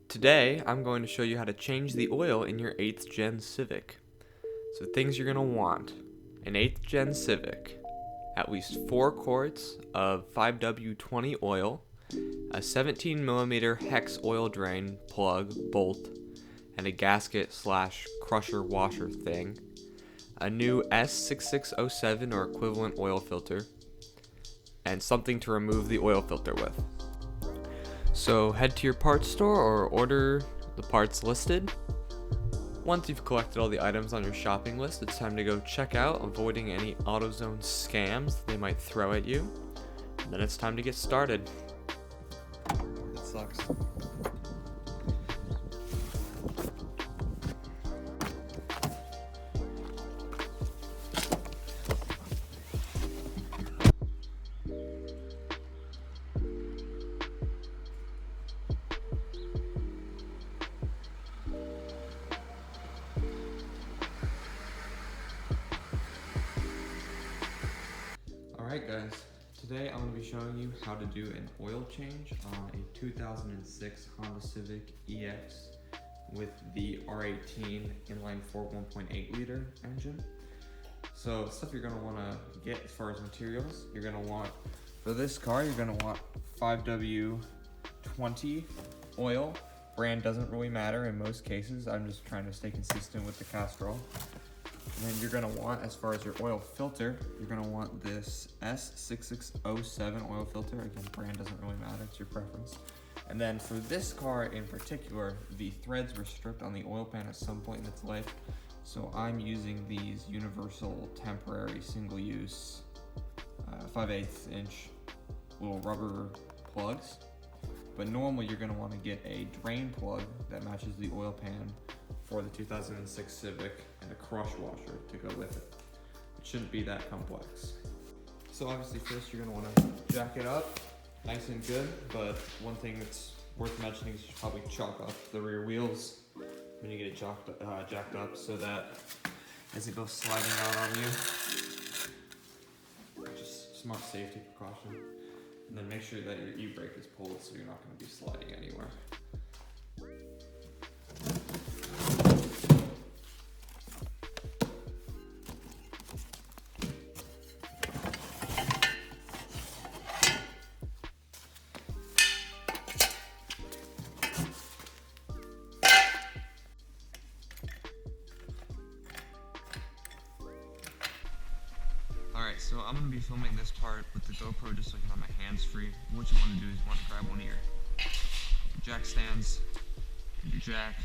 Today, I'm going to show you how to change the oil in your 8th gen Civic. So things you're going to want: an 8th gen Civic, at least 4 quarts of 5W20 oil, a 17mm hex oil drain plug bolt, and a gasket / crusher washer thing, a new S6607 or equivalent oil filter, and something to remove the oil filter with. So head to your parts store or order the parts listed. Once you've collected all the items on your shopping list, it's time to go check out, avoiding any AutoZone scams they might throw at you. And then it's time to get started. It sucks. Alright guys, today I'm going to be showing you how to do an oil change on a 2006 Honda Civic EX with the R18 inline 4 1.8 liter engine. So stuff you're going to want to get as far as materials, you're going to want, for this car, you're going to want 5W20 oil. Brand doesn't really matter in most cases, I'm just trying to stay consistent with the Castrol. And then you're going to want, as far as your oil filter, you're going to want this S6607 oil filter. Again, brand doesn't really matter, it's your preference. And then for this car in particular, the threads were stripped on the oil pan at some point in its life. So I'm using these universal temporary single-use 5/8 inch little rubber plugs. But normally you're going to want to get a drain plug that matches the oil pan for the 2006 Civic and a crush washer to go with it. It shouldn't be that complex. So obviously first you're going to want to jack it up nice and good, but one thing that's worth mentioning is you should probably chalk up the rear wheels when you get it jacked up so that as it goes sliding out on you, just smart safety precaution. And then make sure that your e-brake is pulled so you're not going to be sliding anywhere. Alright, so I'm going to be filming this part with the GoPro just so I can have my hands free. What you want to do is you want to grab one of your jack stands, and your jack,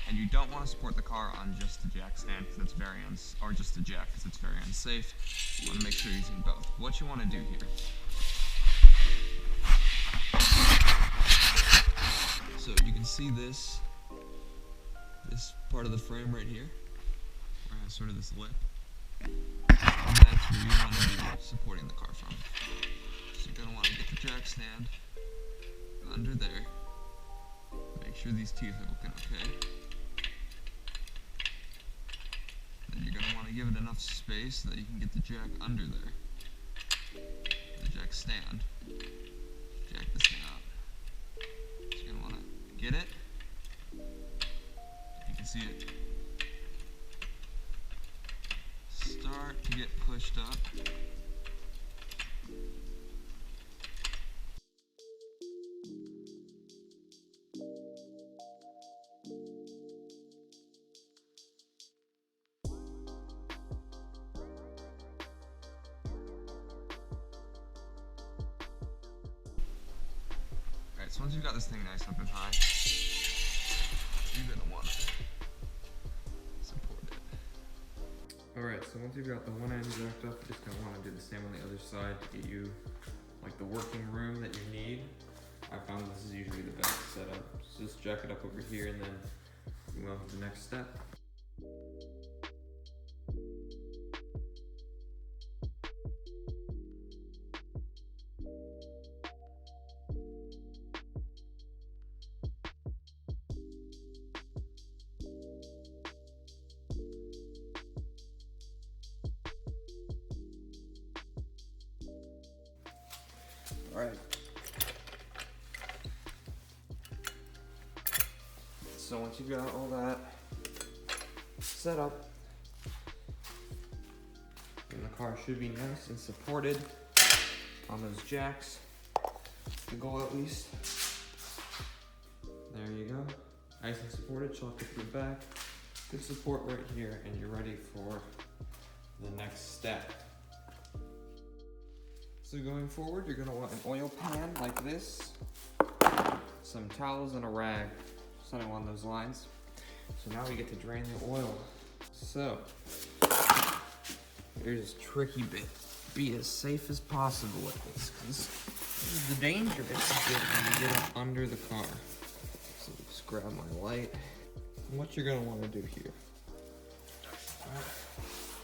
and you don't want to support the car on just the jack stand because it's very or just the jack because it's very unsafe. You want to make sure you're using both. What you want to do here. So you can see this part of the frame right here, where it has sort of this lip. And that's where you want to be supporting the car from. So you're going to want to get the jack stand under there. Make sure these teeth are looking okay. Then you're going to want to give it enough space so that you can get the jack under there. The jack stand. Jack this thing up. So you're going to want to get it. You can see it start to get pushed up. Alright, so once you've got this thing nice up and high, you're going to want to support it. Alright, so once you've got the one end jacked up, you're just going to want to do the same on the other side to get you like the working room that you need. I found this is usually the best setup. So just jack it up over here and then move on to the next step. Alright. So once you've got all that set up, and the car should be nice and supported on those jacks, the goal at least. There you go, nice and supported, chalk it to the back, good support right here, and you're ready for the next step. So going forward, you're gonna want an oil pan like this, some towels and a rag, something along those lines. So now we get to drain the oil. So, here's this tricky bit. Be as safe as possible with this, because this is the dangerous bit when you get up under the car. So just grab my light. And what you're gonna wanna do here.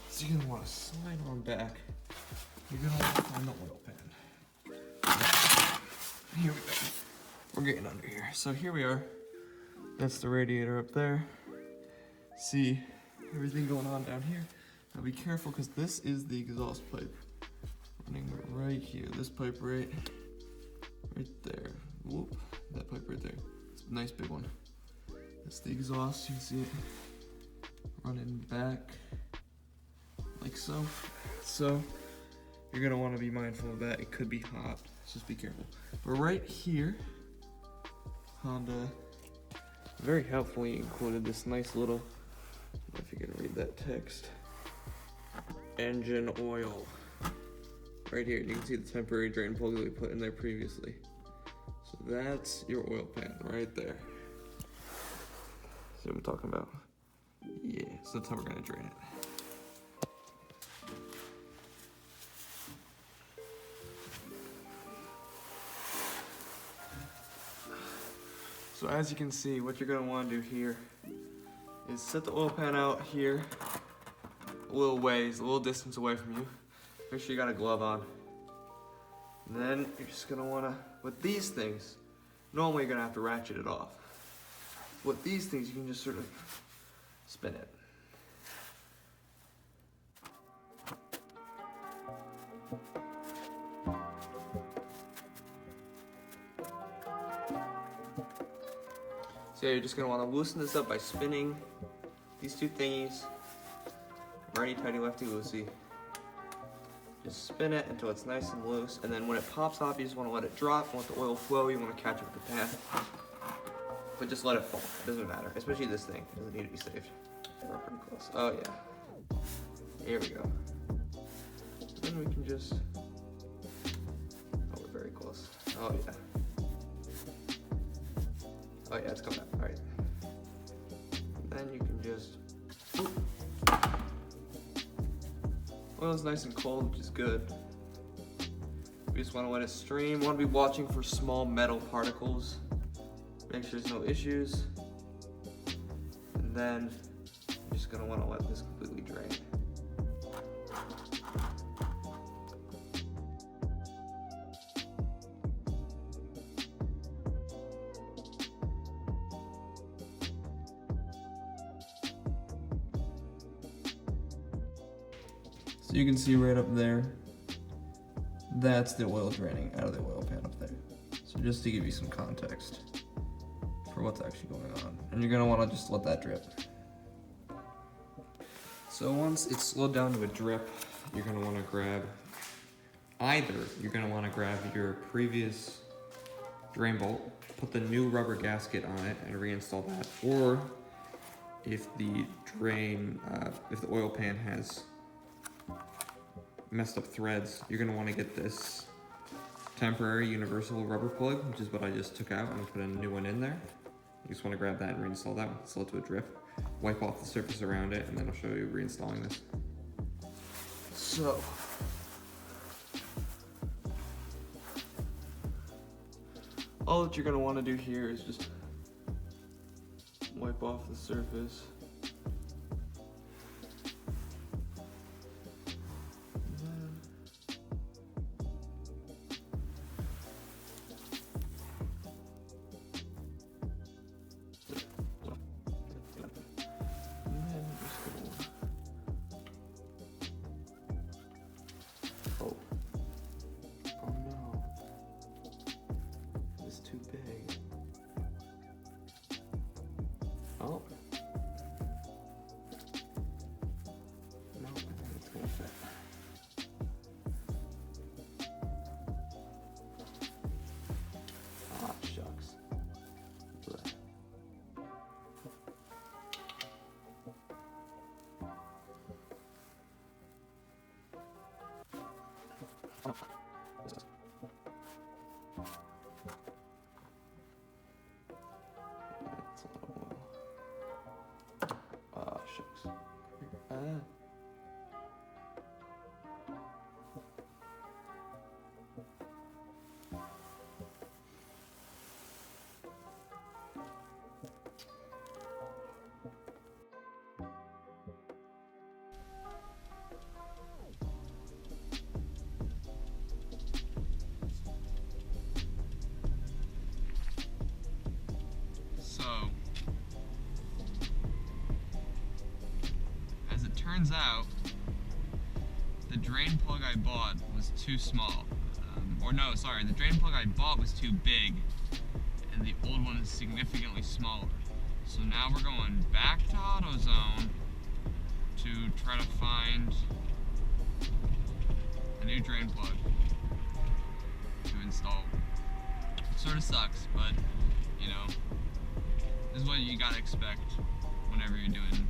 So you're gonna wanna slide on back. You're gonna wanna find the oil pan. Here we go. We're getting under here. So here we are. That's the radiator up there. See everything going on down here. Now be careful, because this is the exhaust pipe running right here. This pipe right there. Whoop, that pipe right there. It's a nice big one. That's the exhaust. You can see it running back like so. So you're gonna want to be mindful of that. It could be hot. Just be careful. But right here, Honda very helpfully included this nice little, I don't know if you can read that text, engine oil. Right here, you can see the temporary drain plug that we put in there previously. So that's your oil pan right there. See what I'm talking about? Yeah, so that's how we're gonna drain it. So as you can see, what you're gonna wanna do here is set the oil pan out here a little ways, a little distance away from you. Make sure you got a glove on. And then you're just gonna wanna, with these things, normally you're gonna have to ratchet it off. With these things, you can just sort of spin it. So you're just gonna wanna loosen this up by spinning these two thingies, righty tighty, lefty loosey. Just spin it until it's nice and loose, and then when it pops off, you just wanna let it drop, and let the oil flow, you wanna catch it with the pan. But just let it fall, it doesn't matter, especially this thing, it doesn't need to be saved. We're pretty close, oh yeah. Here we go. Then we can just, oh, we're very close, oh yeah. Oh yeah, it's coming up, all right. Then you can just, oil's nice and cold, which is good. We just wanna let it stream. Wanna be watching for small metal particles. Make sure there's no issues. And then you're just gonna wanna let this completely drain. So you can see right up there, that's the oil draining out of the oil pan up there. So just to give you some context for what's actually going on. And you're gonna wanna just let that drip. So once it's slowed down to a drip, you're gonna wanna grab, you're gonna wanna grab your previous drain bolt, put the new rubber gasket on it and reinstall that. Or if the if the oil pan has messed up threads, you're gonna wanna get this temporary universal rubber plug, which is what I just took out, and put a new one in there. You just wanna grab that and reinstall that one, slow it to a drip. Wipe off the surface around it, and then I'll show you reinstalling this. So, all that you're gonna wanna do here is just wipe off the surface. that. As it turns out, the drain plug I bought was too small. The drain plug I bought was too big, and the old one is significantly smaller. So now we're going back to AutoZone to try to find a new drain plug to install. It sort of sucks, but you know, this is what you gotta expect whenever you're doing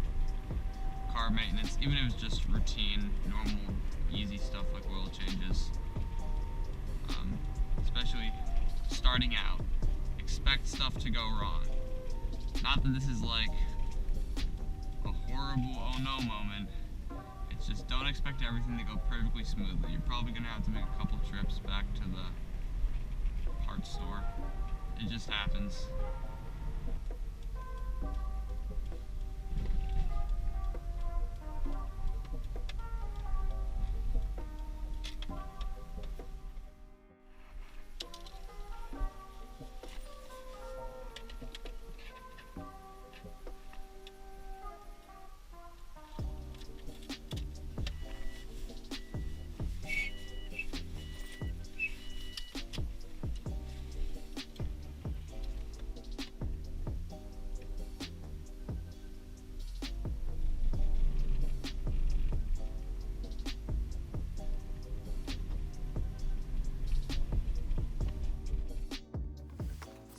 car maintenance, even if it's just routine, normal, easy stuff like oil changes. Especially starting out, expect stuff to go wrong. Not that this is like a horrible oh no moment, it's just don't expect everything to go perfectly smoothly. You're probably gonna have to make a couple trips back to the parts store. It just happens.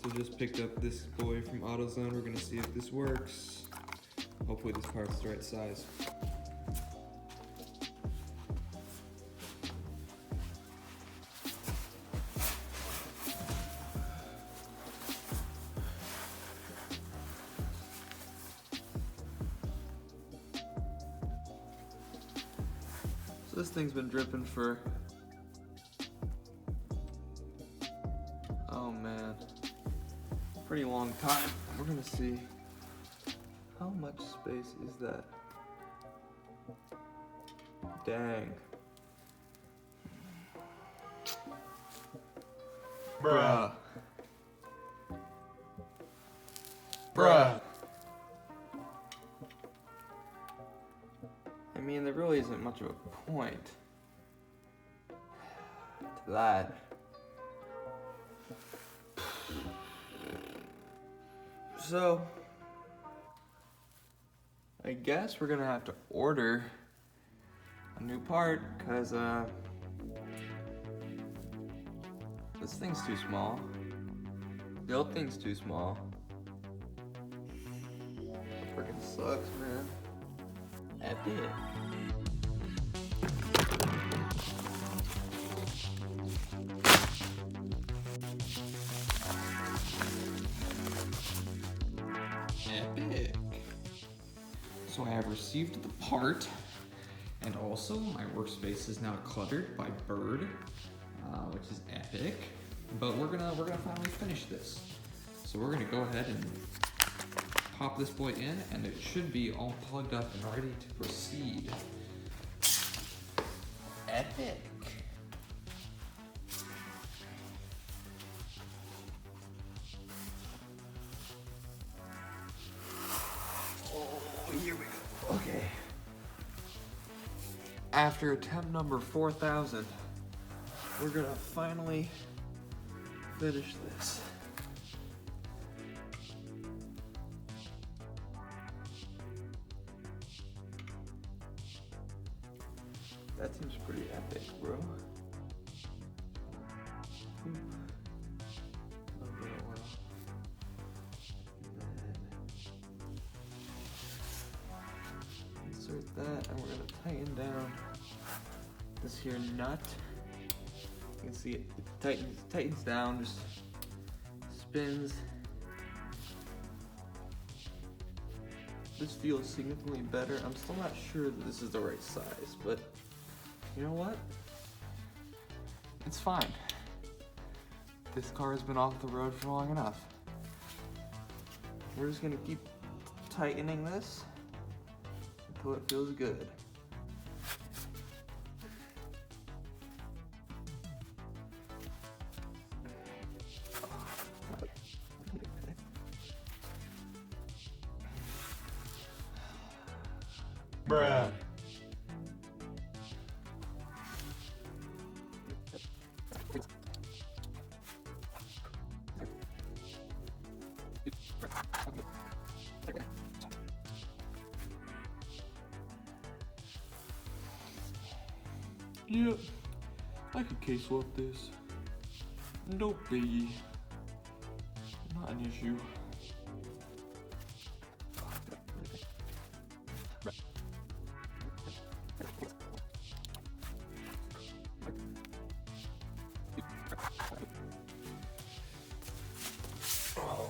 So just picked up this boy from AutoZone. We're gonna see if this works. Hopefully this part's the right size. So this thing's been dripping for, oh man, pretty long time. We're gonna see how much space is that. Dang. Bruh. Bruh. I mean, there really isn't much of a point to that. So, I guess we're gonna have to order a new part, cause this thing's too small. The old thing's too small. It freaking sucks, man. Epic. Epic. So I have received the part, and also my workspace is now cluttered by bird, which is epic. But we're gonna finally finish this. So we're gonna go ahead and pop this boy in, and it should be all plugged up and ready to proceed. Epic. Oh, here we go. Okay. After attempt number 4,000, we're gonna finally finish this. That seems pretty epic, bro. Insert that, and we're gonna tighten down this here nut. You can see it tightens down, just spins. This feels significantly better. I'm still not sure that this is the right size, but you know what? It's fine. This car has been off the road for long enough. We're just gonna keep tightening this until it feels good. Bruh. Yeah, I could case swap this. No biggie. Not an issue.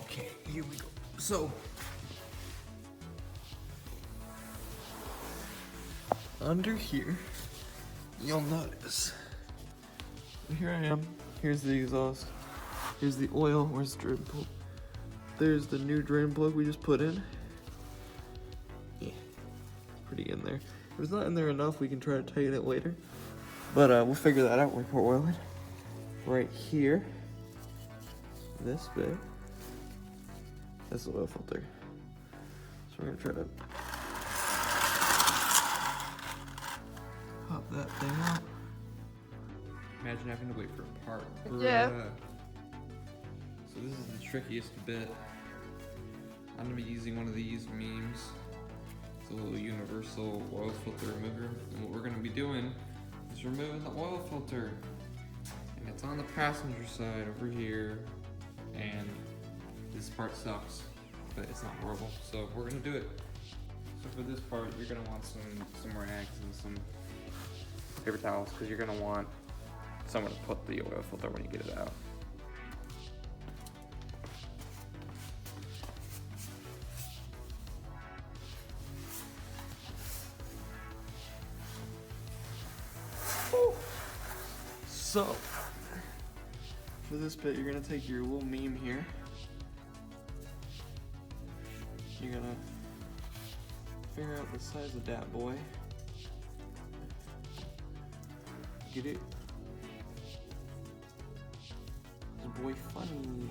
Okay, here we go. So, under here, you'll notice. Here I am. Here's the exhaust. Here's the oil. Where's the drain plug? There's the new drain plug we just put in. Yeah, pretty in there. If it's not in there enough, we can try to tighten it later. But we'll figure that out when we pour oil in. Right here, this bit, that's the oil filter. So we're gonna try to pop that thing out. Imagine having to wait for a part. Yeah. So this is the trickiest bit. I'm gonna be using one of these memes. It's a little universal oil filter remover. And what we're gonna be doing is removing the oil filter. And it's on the passenger side over here. And this part sucks, but it's not horrible. So we're gonna do it. So for this part, you're gonna want some rags and some paper towels, because you're gonna want someone to put the oil filter when you get it out. So, for this bit, you're gonna take your little meme here. You're gonna figure out the size of that boy. Get it? This boy funny.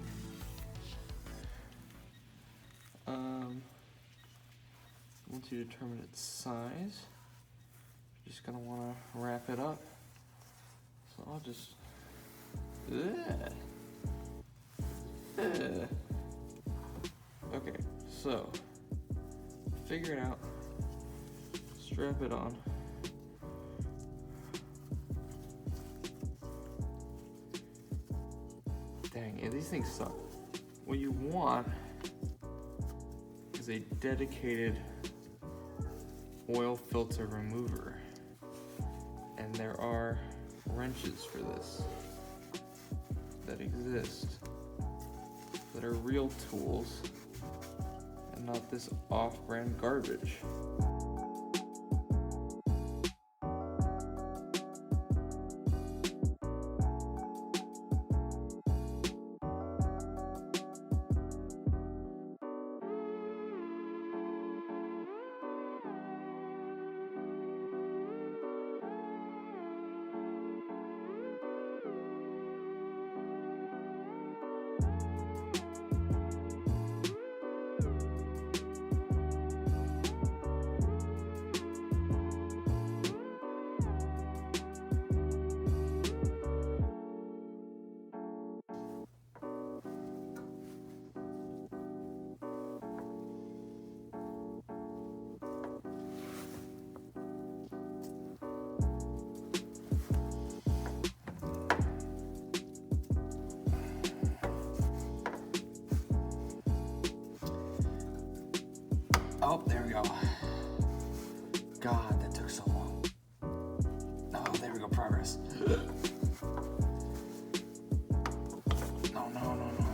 Once you determine its size, you're just gonna wanna wrap it up. So I'll just, okay, so figure it out, strap it on. Dang, yeah, these things suck. What you want is a dedicated oil filter remover, and there are wrenches for this that exist that are real tools and not this off-brand garbage. Oh, there we go. God, that took so long. Oh, there we go, progress. No, no, no, no.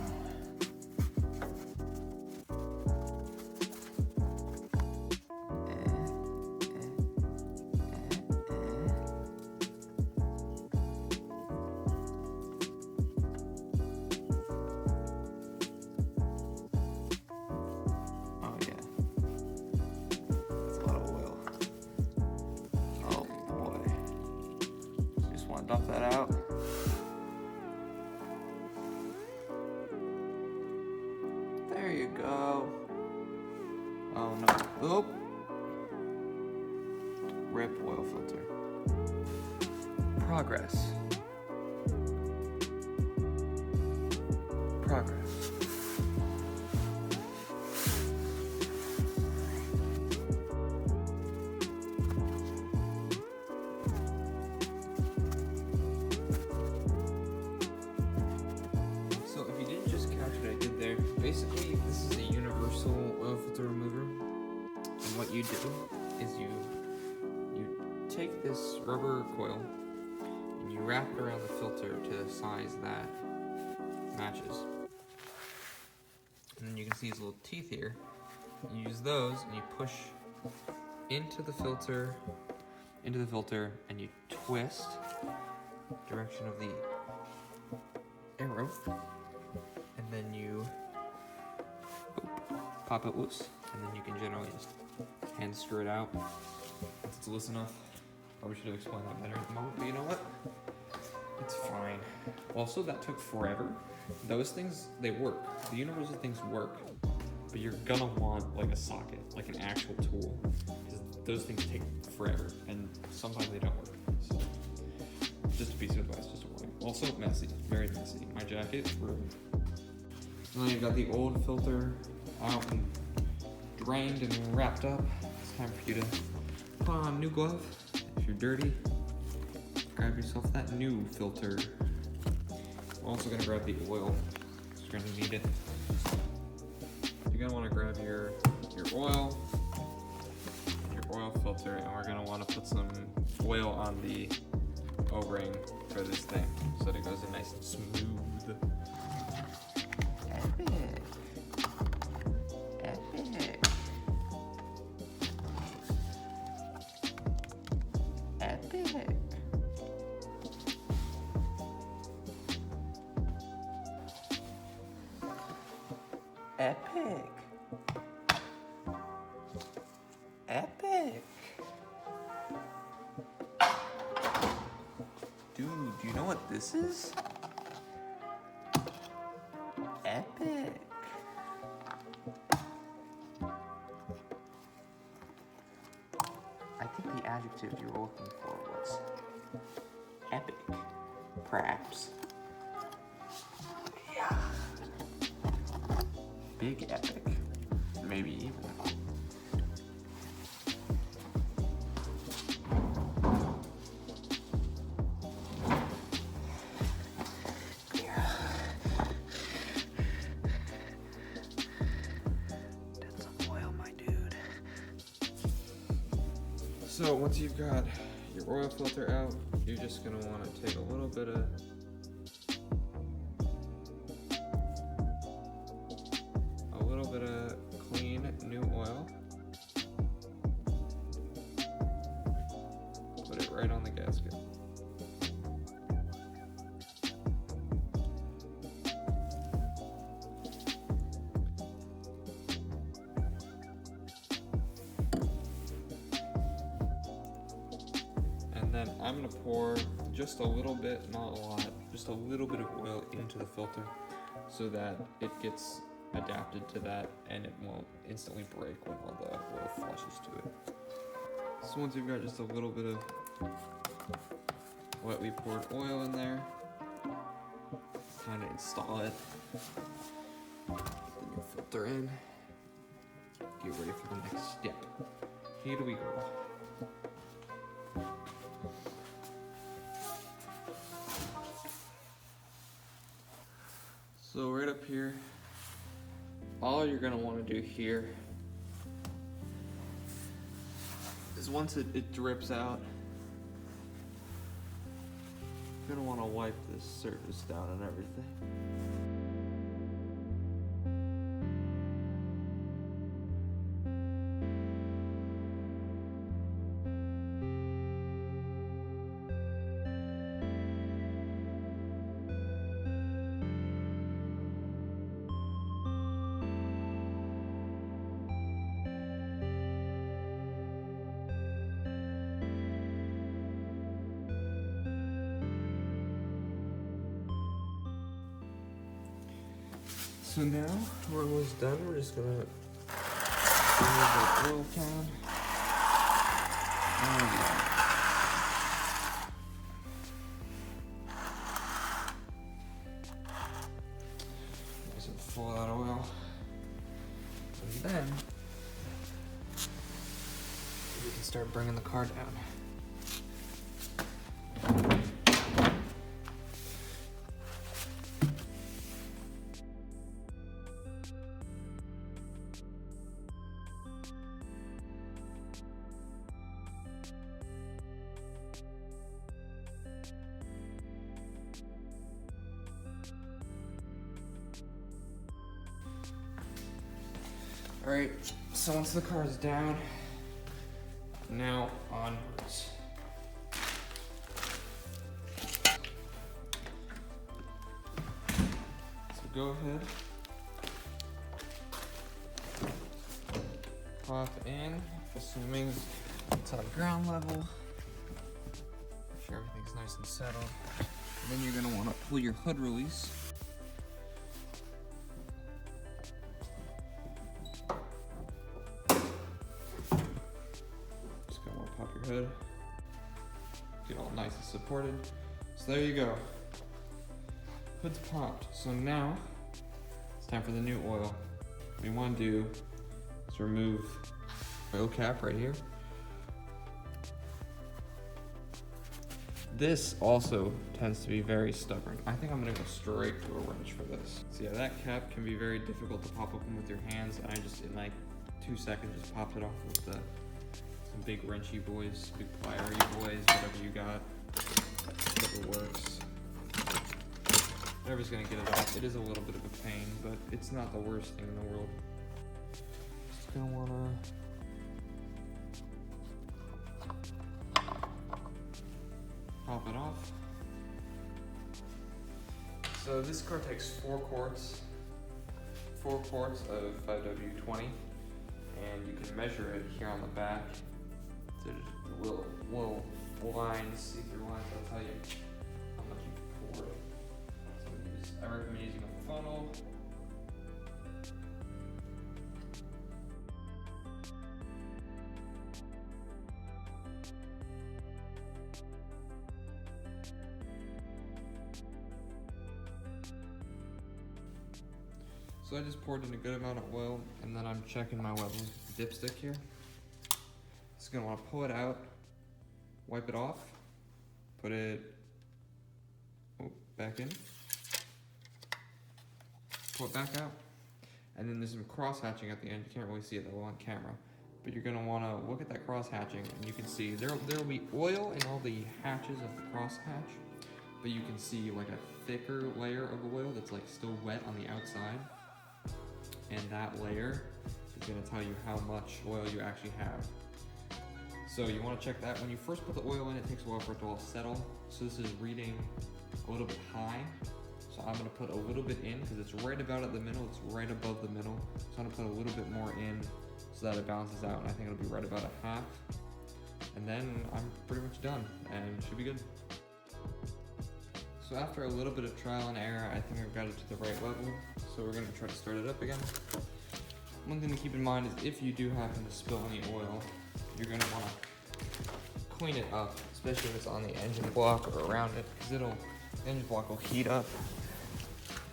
you go. Oh no. Oh. Rip oil filter. Progress. Progress. So if you didn't just catch what I did there, basically this is a universal oil filter remover. And what you do is you take this rubber coil and you wrap it around the filter to the size that matches. And then you can see these little teeth here. You use those and you push into the filter, and you twist direction of the arrow, and then you pop it loose, and then you can generally just hand screw it out once it's loose enough. Probably should have explained that better at the moment, but you know what? It's fine. Also, that took forever. Those things, they work. The universal things work, but you're gonna want like a socket, like an actual tool, because those things take forever, and sometimes they don't work. So, just a piece of advice, just a warning. Also, messy, very messy. My jacket ruined. And then you've got the old filter out and drained and wrapped up. It's time for you to put on a new glove. If you're dirty, grab yourself that new filter. We're also gonna grab the oil, because you're gonna need it. You're gonna wanna grab your oil, and your oil filter, and we're gonna wanna put some oil on the O-ring for this thing, so that it goes in nice and smooth. Epic. Epic. Epic. Epic. Epic. Dude, do you know what this is? Epic. I think the adjective you were looking for was epic, perhaps. Yeah. Big epic, maybe even. That's some oil, my dude. So once you've got your oil filter out, you're just gonna want to take a little bit of clean new oil, put it right on the gasket. And then I'm gonna pour just a little bit, not a lot, just a little bit of oil into the filter so that it gets adapted to that and it won't instantly break when all the oil flushes to it. So once you've got just a little bit of wetly poured oil in there, kind of install it, put the new filter in, get ready for the next step. Here we go. So right up here, all you're gonna want to do here is once it drips out, you're gonna want to wipe this surface down and everything. So now we're almost done. We're just gonna remove the oil can. Nice and full of that oil. And then we can start bringing the car down. All right, so once the car is down, now onwards. So go ahead, pop in, assuming it's on ground level. Make sure everything's nice and settled. And then you're gonna wanna pull your hood release. Pop your hood, get all nice and supported. So there you go, hood's popped. So now it's time for the new oil. What we want to do is remove oil cap right here. This also tends to be very stubborn. I think I'm gonna go straight to a wrench for this. So yeah, that cap can be very difficult to pop open with your hands, and I just in like 2 seconds just popped it off with the some big wrenchy boys, big plier-y boys, whatever you got, whatever works. Whatever's gonna get it off. It is a little bit of a pain, but it's not the worst thing in the world. Just gonna wanna pop it off. So this car takes 4 quarts of 5W20, and you can measure it here on the back. So there's little lines, see-through lines, that'll tell you how much you can pour. So I recommend using a funnel. So I just poured in a good amount of oil, and then I'm checking my levels with the dipstick here. Just gonna wanna pull it out, wipe it off, put it back in, pull it back out, and then there's some cross hatching at the end. You can't really see it though on camera, but you're gonna wanna look at that cross hatching, and you can see there will be oil in all the hatches of the cross hatch, but you can see like a thicker layer of oil that's like still wet on the outside, and that layer is gonna tell you how much oil you actually have. So you want to check that. When you first put the oil in, it takes a while for it to all settle. So this is reading a little bit high. So I'm going to put a little bit in because it's right about at the middle. It's right above the middle. So I'm going to put a little bit more in so that it balances out. And I think it'll be right about a half. And then I'm pretty much done and it should be good. So after a little bit of trial and error, I think I've got it to the right level. So we're going to try to start it up again. One thing to keep in mind is if you do happen to spill any oil, you're going to want to clean it up, especially if it's on the engine block or around it, because the engine block will heat up,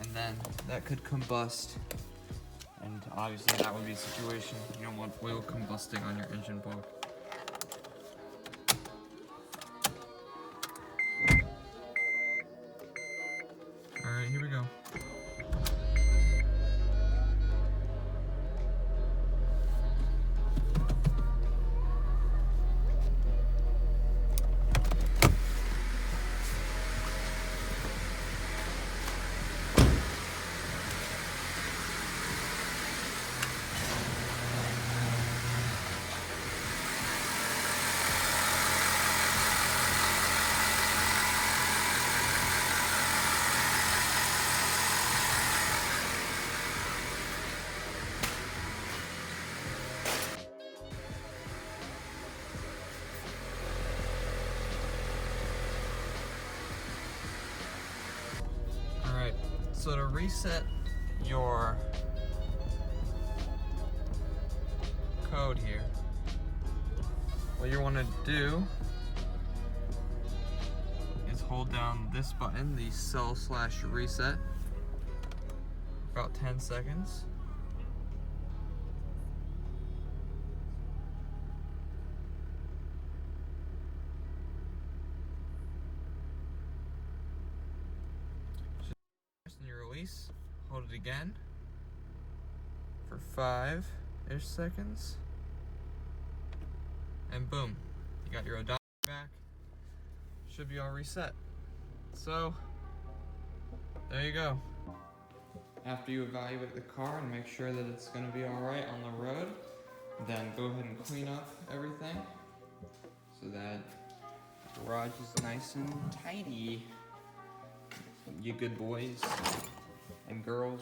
and then that could combust, and obviously that would be a situation. You don't want oil combusting on your engine block. Alright, here we go. So to reset your what you want to do is hold down this button, the cell/reset, for about 10 seconds. And you release, hold it again for 5-ish seconds, and boom, you got your odometer back. Should be all reset. So there you go. After you evaluate the car and make sure that it's going to be all right on the road, then go ahead and clean up everything so that the garage is nice and tidy. You good boys and girls.